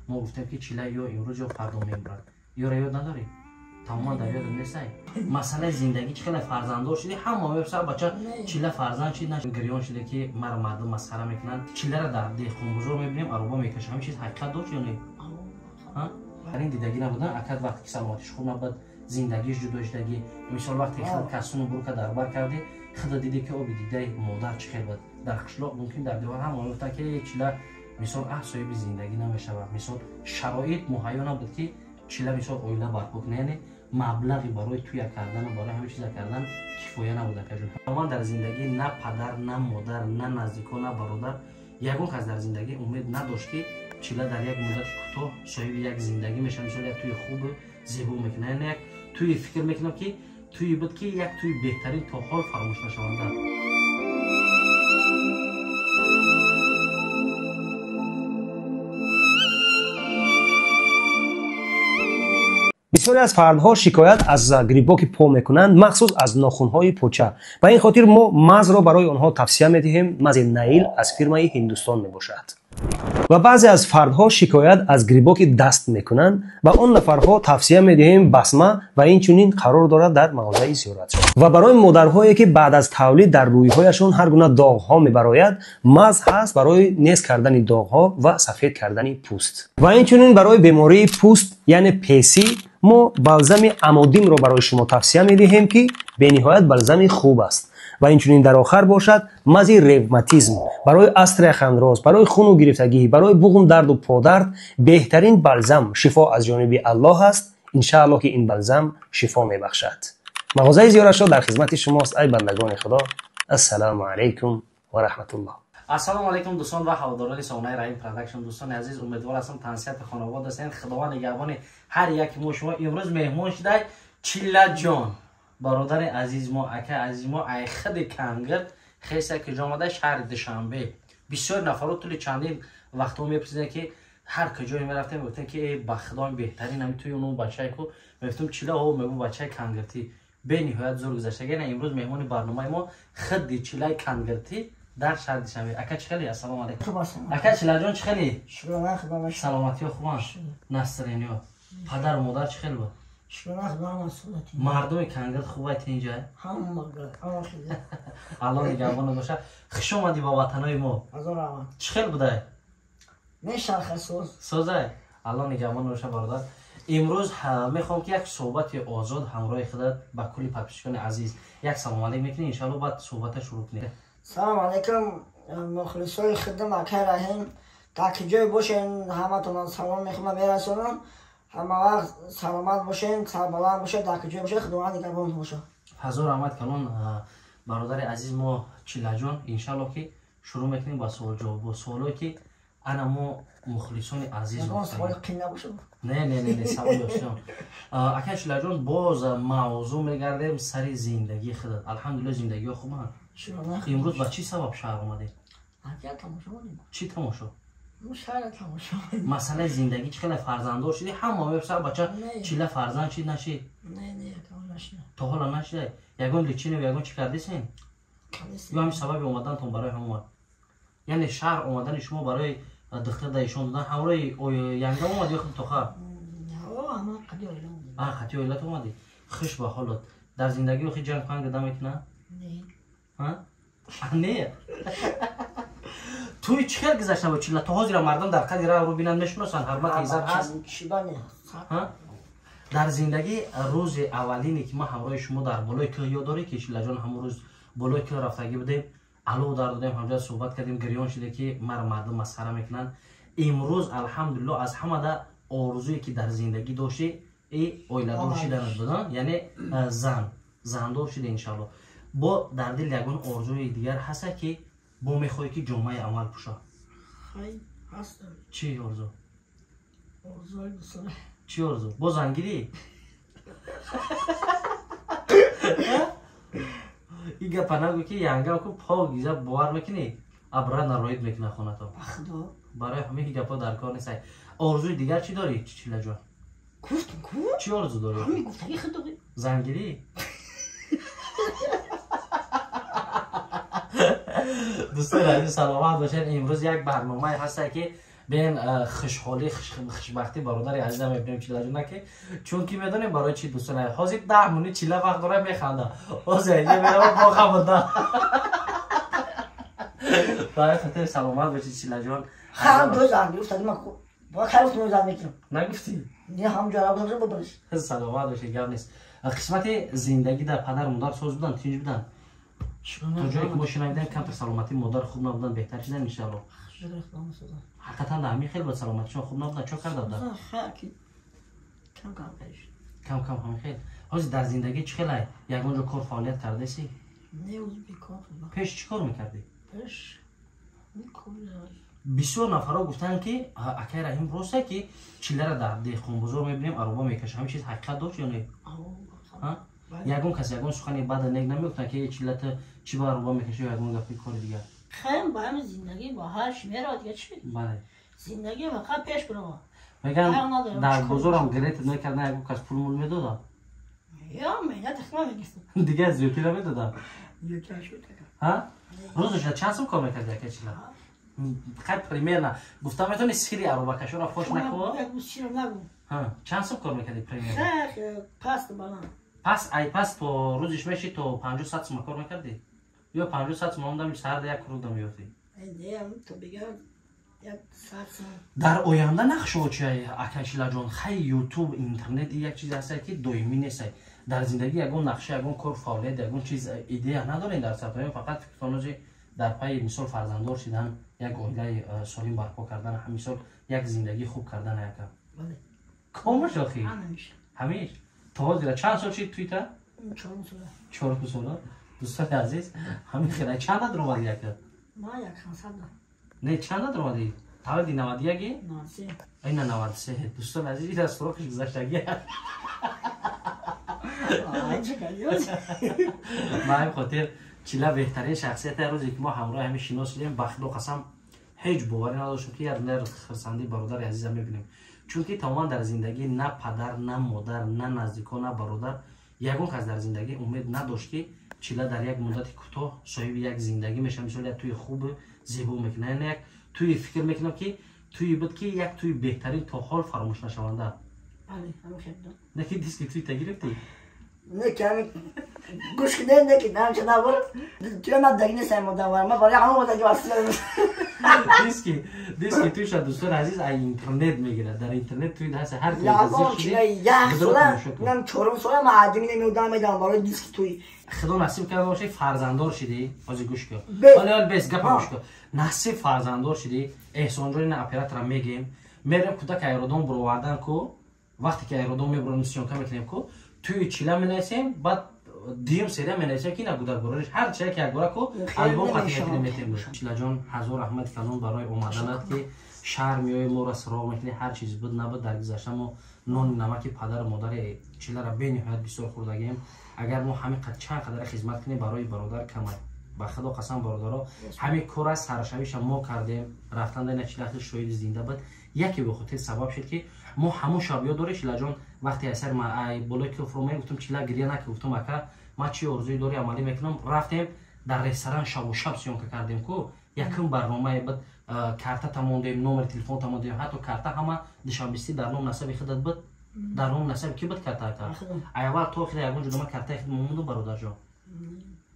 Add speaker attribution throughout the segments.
Speaker 1: ما گفتیم که چیله یا امروز یا فردا میبرد یا یاد نداری تمام در یاد نیست مسئله زندگی چقدر فرزنددار شدی همه میپرسن بچه چیله فرزند چی نشه گریان شده که مرا مردم مسخره میکنن چیله را در دهقان بزرگ میبینیم عروبا میکشه همین چیز حقیقت داشت یا نه ها این دیدگی نبودن اکد وقتی که سلامتیش خوب نبود زندگیش جدا شدگی مثال وقتی خود کسونو برو که دربار کردی خود دیدی که آبی دیده مادر چخیل بود در قشلاق ممکن در دیوار هم گفتن که یک چیله مثال صاحب زندگی نمیشه مثال شرایط مهیا نبود که چیله مثال اویله برپا کنه یعنی مبلغی برای توی کردن و برای همه چیز کردن کفایه نبوده که من در زندگی نه پدر نه مادر نه نزدیکان نه برادر یگون کس در زندگی امید نداشت که چیله در یک مدت کوتاه صاحب یک زندگی میشه مثال یک توی خوب زیبا میکنه یعنی یک توی فکر میکنم که توی بود که یک توی بهترین تا حال فراموش نشونده
Speaker 2: بسیاری از فردها شکایت از گریباک پا میکنند مخصوص از ناخنهای پوچه و این خاطر ما مز را برای آنها توصیه میدهیم مز نیل از فیرمای هندوستان میباشد و بعضی از فردها شکایت از گریباک دست میکنند و آن نفرها توصیه میدهیم بسمه و این چنین قرار دارد در مغازه زیارت شد و برای مادرهایی که بعد از تولید در رویهایشان هر گونه داغ ها میبراید مز هست برای نیست کردن داغ ها و سفید کردن پوست و این چنین برای بیماری پوست یعنی پیسی ما بلزم امودیم را برای شما توصیه میدهیم که به نهایت بلزم خوب است و اینچنین در آخر باشد مزی روماتیسم برای استرخ اندراز برای خون و گرفتگی برای بغم درد و پادرد بهترین بلزم شفا از جانب الله است ان شاء الله که این بلزم شفا میبخشد مغازه زیارت شد در خدمت شماست ای بندگان خدا السلام علیکم و رحمت الله
Speaker 1: السلام علیکم دوستان و هواداران سامانه رحیم پروداکشن دوستان عزیز امیدوار هستم تنسیت خانواده هستین خداوند نگهبان هر یک ما شما امروز مهمان شده چیله جان برادر عزیز ما اکا عزیز ما ای خد کنگر خیسه که جامده شهر دوشنبه بسیار نفرات طول چندین وقتا میپرسیدن که هر کجایی میرفتم میگفتن که ای بخدای بهترین همین توی اون بچه کو میگفتم چیله ها میگو بچه کنگرتی به نهایت زور گذشته گه امروز مهمان برنامه ما خد چیله کنگرتی در شهر دوشنبه اکا چخلی السلام علیکم اکا چیله جان چخلی
Speaker 3: شکر خدا
Speaker 1: سلامتی و خوبان نسترینیو پدر و مادر چخل بود
Speaker 3: شکر خدا مسئولیتی
Speaker 1: مردم کنگرت خوبه اینجا
Speaker 3: هم مگر هم خیلی
Speaker 1: الله نگهبان باشه خوش اومدی با وطنای ما
Speaker 3: هزار رحمت
Speaker 1: چخل بوده
Speaker 3: میشه
Speaker 1: سوزه الله نگهبان باشه برادر امروز میخوام که یک صحبت آزاد همراه خودت با کلی پاکستان عزیز یک سلام علیک میکنی ان شاء الله بعد صحبت شروع کنیم
Speaker 3: سلام علیکم مخلصای خدمت اکا رحیم تا کجای باشین همتون سلام میخوام برسونم همه وقت سلامت باشین سربلند باشه در کجای باشه خداوند نگهبان باشه
Speaker 1: هزار رحمت کلان برادر عزیز ما چیله جان ان شاء الله که شروع میکنیم با سوال جواب با سوالی که انا ما مخلصان عزیز
Speaker 3: سوال قین نباشه
Speaker 1: نه سوال داشتم اکا چیله جان باز موضوع میگردیم سر زندگی خودت الحمدلله زندگی خوبه امروز با چی سبب شهر اومدی چی تماشا مسئله زندگی چقدر فرزنددار شدی همه میپرسن بچه چیله فرزند چی نشید
Speaker 3: نه
Speaker 1: تا حالا نشده یگان لیچینه و یگان چی کردیسین یا همین سبب اومدن تون برای همون یعنی شهر اومدن شما برای دختر دایشان دادن همراه ینگه اومدی یا خود تخر خطی اویلت اومدی خوش به حالت در زندگی رو خیلی جنگ کنگ دادم میکنه نه توی چی خیلی گذشته با چیله تا حاضر مردم در قدر رو بینن میشناسن حرمت ایزد هست در زندگی روز اولینی که ما همراه شما در بالای که یاد داری که چیله جان همون روز بالای که رفتگی بودیم علو در دادیم همجا صحبت کردیم گریان شده که مرا مردم مسخره میکنن امروز الحمدلله از همه در آرزویی که در زندگی داشتی ای اویلدار شدن دادن یعنی زندار شده انشالله با در دل یگان آرزوی دیگر هست که با میخوایی که جامعه عمل پوشا
Speaker 3: خیلی هست
Speaker 1: چی آرزو؟
Speaker 3: آرزوی بسره
Speaker 1: چی آرزو؟ با زنگیری؟ این گپا نگو که ینگه که پا گیزه باور میکنی ابره نروید میکنه خونه تو
Speaker 3: بخدا
Speaker 1: برای همه این گپا در کار نیست آرزوی دیگر چی داری؟ چیله جان؟
Speaker 3: گفتم کو؟
Speaker 1: چی آرزو داری؟
Speaker 3: همین گفتگی خود داری
Speaker 1: زنگیری؟ دوستان عزیز سلامت باشین امروز یک برنامه هست که بین خوشحالی خوشبختی برادر عزیزم میبینیم چیلا جون که چون که میدونیم برای چی دوستان حاضر 10 مونی چیلا وقت داره میخنده حاضر یه میرم با خبرده برای خاطر سلامت باشی چیلا جون
Speaker 3: هم دو زن گفتم من با خیلی تو زن میکنم
Speaker 1: نگفتی
Speaker 3: نه هم جواب دادم ببرش
Speaker 1: سلامت باشی گپ نیست قسمت زندگی در پدر مادر ساز بودن تینج بودن تو جایی که ما شنیدیم کمتر سلامتی مادر خوب نبودن بهتر شدن ان شاء الله حقیقتا در همین خیلی با سلامتیشون خوب نبودن چه کرده بودن
Speaker 3: کم کم پیش
Speaker 1: کم کم همین خیلی حاضر در زندگی چه خیلی یک اونجا کار فعالیت کرده سی
Speaker 3: نه بیکار
Speaker 1: پیش چی کار میکردی
Speaker 3: پیش میکنم
Speaker 1: بسیار نفرها گفتن که اکای رحیم راسته که چیله را در دهقان بزرگ میبینیم عروبا میکشه همین چیز حقیقت داشت یا نه یگون کسی یگون سخنی بعد نگ نمیگفتن که چیلت چی با عروبا میکشه یا یگون گفتی کار دیگه
Speaker 3: خیلی با همین زندگی با هرش میره دیگه چی
Speaker 1: بله
Speaker 3: زندگی فقط پیش برو
Speaker 1: میگن در بزرگم گریت نکردن یگون کس پول مول میدادن
Speaker 3: یا میاد اخوان میگفتم
Speaker 1: دیگه از یوکی را میدادن
Speaker 3: یکی شد
Speaker 1: ها روزش چند سال کار میکردی که چیلا خیلی پریمیر نه گفتم میتونی سخیری عروبا کشو را خوش نکو ها چند سال کار میکردی پریمیر
Speaker 3: پس بالا
Speaker 1: پس تو روزش میشی تو 50 ساعت سم کار میکردی یا 50 ساعت موندم سر یک روز دم میافتی
Speaker 3: تو بگم یک ساعت
Speaker 1: در آینده نقشه چیه اکشلا جان خیلی یوتیوب اینترنت یک چیز هست که دائمی نیست در زندگی یگون نقشه یگون کار فعالیت یگون چیز ایده ندارین در سطح فقط فکر در پای مثال فرزنددار شدن یک عائله سالم برپا کردن همیشه یک زندگی خوب کردن یک
Speaker 3: بله
Speaker 1: کامش اخی همیشه تو دیگه چند سال چی توییتر 4 سال دوستان عزیز همین خیلی چند درآمد یک
Speaker 3: ما یک 500
Speaker 1: نه چند درآمدی تولدی 91
Speaker 3: 93
Speaker 1: این 93 دوستان عزیز از فروخش گذشتگی ما هم خاطر چیلا بهترین شخصیت روزی که ما همراه همین شناس شدیم بخت و قسم هیچ باوری نداشتم که یک نر خرسندی برادر عزیزم میبینیم چون که تمام در زندگی نه پدر نه مادر نه نزدیکان نه برادر یگون کس در زندگی امید نداشت که چیلا در یک مدت کوتاه صاحب یک زندگی میشه مثلا توی خوب زیبا میکنه نه یک توی فکر میکنم که توی بود که یک توی بهترین تا حال فراموش نشونده
Speaker 3: بله همون خیلی
Speaker 1: نه که دیسک توی تگرفتی
Speaker 3: نه کمی گوش کده نه که نام چه نبود توی من دیگه نیستم مدام ما برای همون وقت جواسی
Speaker 1: دیسک توی شد دوستان عزیز اینترنت میگیره در اینترنت توی هست هر کی
Speaker 3: زیر شده یک ساله من 4 ساله معدنی نمیودم میدم برای دیسک توی
Speaker 1: خدا نصیب کرده باشه فرزنددار شدی بازی گوش کن حالا بس گپ گوش کن نصیب فرزنددار شدی احسان جان اپرات را میگیم میرم کودک ایرودون برآوردن کو وقتی که ایرودون میبرن میسیون کم میکنیم کو توی چیلا مینیسیم بعد دیم سری مینیسیم که نگودر گورش هر چیزی که گورا کو البم خاطر میتیم چیلا جان حضور احمد کانون برای اومدنت که شهر میای ما را سراغ میکنی هر چیز بود نبود در گذشته ما نون نمک پدر و مادر چیلا را به نهایت بسیار خوردگیم اگر ما همین چند قدر خدمت کنیم برای برادر کمای با خدا قسم برادرها همین کار از سرشویش ما کردیم رفتن در نچلات شوید زنده بود یکی به خاطر سبب شد که ما همون شابیا داره شیلا جان وقتی اثر ما ای بالای که فرو گفتم چیلا گریه نکه گفتم اکا ما چی ارزوی داری عملی میکنم رفتیم در رستوران شب و شب سیون که کردیم کو یکم برنامه بود کارت تموندیم نمر تلفن تموندیم حتی کارت همه دشانبستی در نام نسب خودت بود در نام نسب کی بود کارت اول تو خیلی اون جدا ما کارت خود موندو برادر جان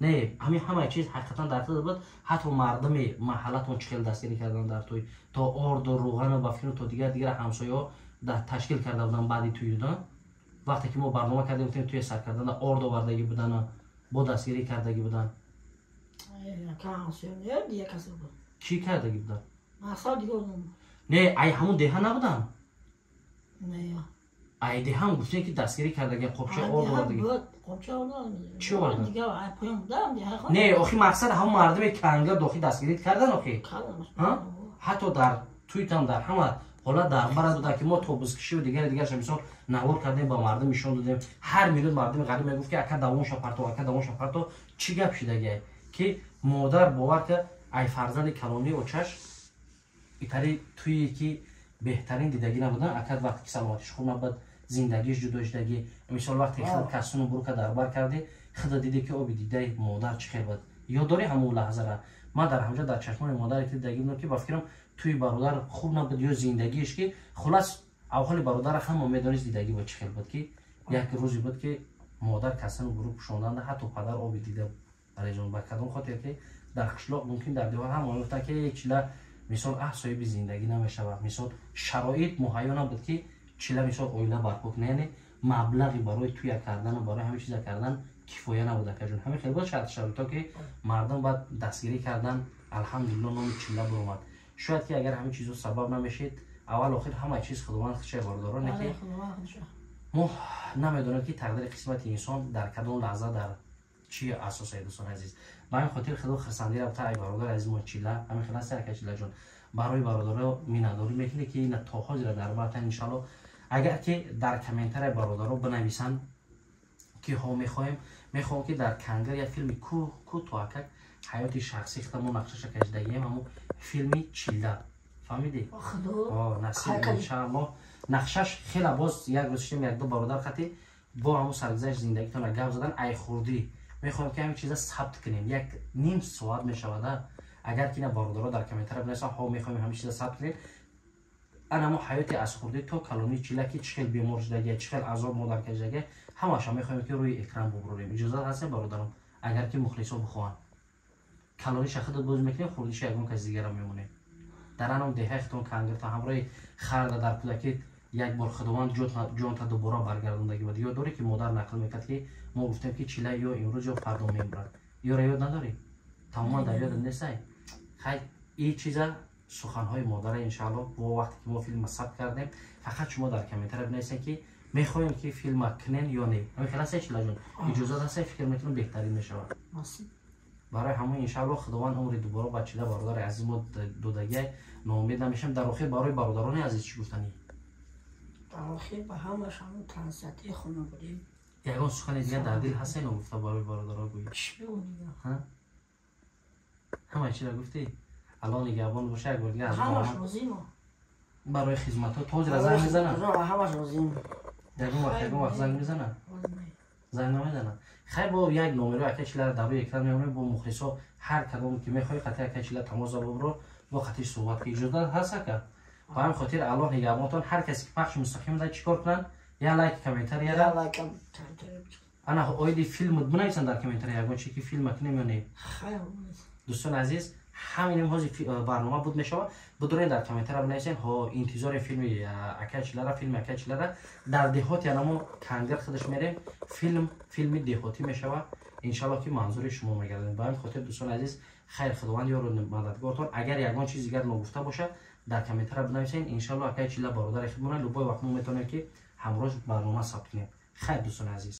Speaker 1: نه همه چیز حقیقتا در خود بود حتی مردم محلاتون چخیل دستگیری کردن در توی تا آرد و روغن و بفرین تا دیگر همسایه‌ها در تشکیل کرده بودن بعدی توی دادن وقتی که ما برنامه کردیم توی سر کردن آرد آوردگی بودن با دستگیری کردگی بودن چی کردگی بودن نه ای همون ده نبودن ای ده هم گفتن که دستگیری کردگی قبچه آرد آوردگی چی آوردن نه آخی مقصد هم مردم کنگا داخل دستگیری کردن آخی حتی در توی تام در همه حالا در برد بوده که ما توبوس کشی و دیگر مثلا نوار کردیم با مردم نشون دادیم هر میلیون مردم غریب میگفت که اکا دوون شپرتو چی گپ شده که مادر باور که ای فرزند کلانی و چش ایتری توی که بهترین دیدگی نبودن اکد وقتی که سلامتیش خوب نبود زندگیش جدا شدگی مثال وقتی خود کسونو برو که دربار کرده خدا دیده که آبی دیده مادر چه خیر بود یاد داری همون لحظه را ما در همجا در چشمان مادر دیدگی بودم که با فکرم توی برادر خوب نبود یا زندگیش که خلاص اول برادر هم میدونید زندگی با چه خیلی بود که یک روزی بود که مادر کسان گروه پوشوندند حتی پدر آب دیده برای جان با کدام خاطر که در قشلاق ممکن در دیوار هم گفتن که یک چیله مثال صاحب زندگی نمیشود مثال شرایط مهیا نبود که چیله مثال اویله برپا کنه مبلغی برای توی کردن و برای همه چیز کردن کفایه نبوده که جون همین خیلی بود شرایطا که مردم بعد دستگیری کردن الحمدلله نام چیله برآمد شاید که اگر همین چیزو سبب نمیشید اول آخر همه چیز خداوند چه باردارانه که ما نمیدونم که تقدیر قسمت انسان در کدام لحظه در چی اساسه دوستان عزیز با این خاطر خدا خرسندی رفته ای برادر عزیز ما چیله همین خلاص که چیله جان برای برادرها مینداری میکنه که این تاخاج را در براتن ان شاء الله اگر که در کامنتر برادرها بنویسن که ها میخوایم که در کنگر یا فیلم کو توکک حیات شخصی خودمون نقشش کشیدگیم همون فیلمی چیله فهمیدی؟ نصیب انشاءالله نقشش خیلی باز یک روز شدیم یک دو برادر خطی با همون سرگذشت زندگیتون گپ زدن ای خوردی میخوایم که همین چیزا ثبت کنیم یک نیم ساعت میشود اگر که نه برادرها در کامنتر بنویسن ها میخوایم همین چیزا ثبت کنیم انا ما حیات از خوردی تو کلونی چیله که چخیل بیمار شدگی چخیل عذاب مادر کشیدگی همش میخوایم که روی اکران ببریم اجازه هست برادرم اگر که مخلصا بخوان کالری شخصت باز میکنیم خوردیش یگون کسی دیگه را میمونه در آن دهه ختون کنگر تا همراه خرد در کودکی یک بار خداوند جون تا دوباره برگردوندگی بود یا دوری که مادر نقل میکرد که ما گفتیم که چیله یا امروز یا فردا میبرد یا یاد نداری تمام در یاد نیست خیر این چیزا سخنهای مادر انشالله با وقتی که ما فیلم ثبت کردیم فقط شما در کامنتر بنویسین که میخوایم که فیلم کنین یا نه همین خلاص چیله جون اجازه هست فکر میکنم بهترین میشه برای همون انشالله خداوند عمر دوباره با چیله برادر عزیز ما دودگی ناامید نمیشم در آخر برای برادران عزیز چی گفتنی
Speaker 3: در آخر به همش همون تنسیتی خونه بودیم
Speaker 1: یگان سخن دیگه در دل هست اینو گفته برای برادرها گویی
Speaker 3: چی بگونیم
Speaker 1: همه چی را گفتی الان نگهبان باشه یک بار دیگه از
Speaker 3: همش روزیم
Speaker 1: برای خدمت ها توز را زنگ میزنن
Speaker 3: همش روزیم
Speaker 1: یگان وقت زنگ میزنن زنگ نمیزنن خیلی با یک نمره اکیچیلر در روی اکران میمونه با مخلصا هر کدوم که میخوای خطی اکیچیلر تماس ببرو با خطی صحبت که اجازه هست که با هم خاطر الله نگهبانتون هر کسی که پخش مستقیم داره چیکار کنن یا لایک کامنتر یا لایک انا اویدی فیلم بنویسن در کامنتر یگان چی که فیلم کنیم یا نه
Speaker 3: خیر
Speaker 1: دوستان عزیز همین امروز برنامه بود میشود بدون در کامنتر بنویسین ها انتظار فیلم اکیچیلر در دهات یعنی کنگر خودش میریم فیلم دهاتی میشود ان شاء الله که منظور شما میگردیم با این خاطر دوستان عزیز خیر خداوند یار و مددگارتون اگر یگان چیز دیگر نگفته باشه در کامنتر بنویسین ان شاء الله اکیچیلر برادر خودمون لوبای وقت میتونه که همراهش برنامه ثبت کنیم خیر دوستان عزیز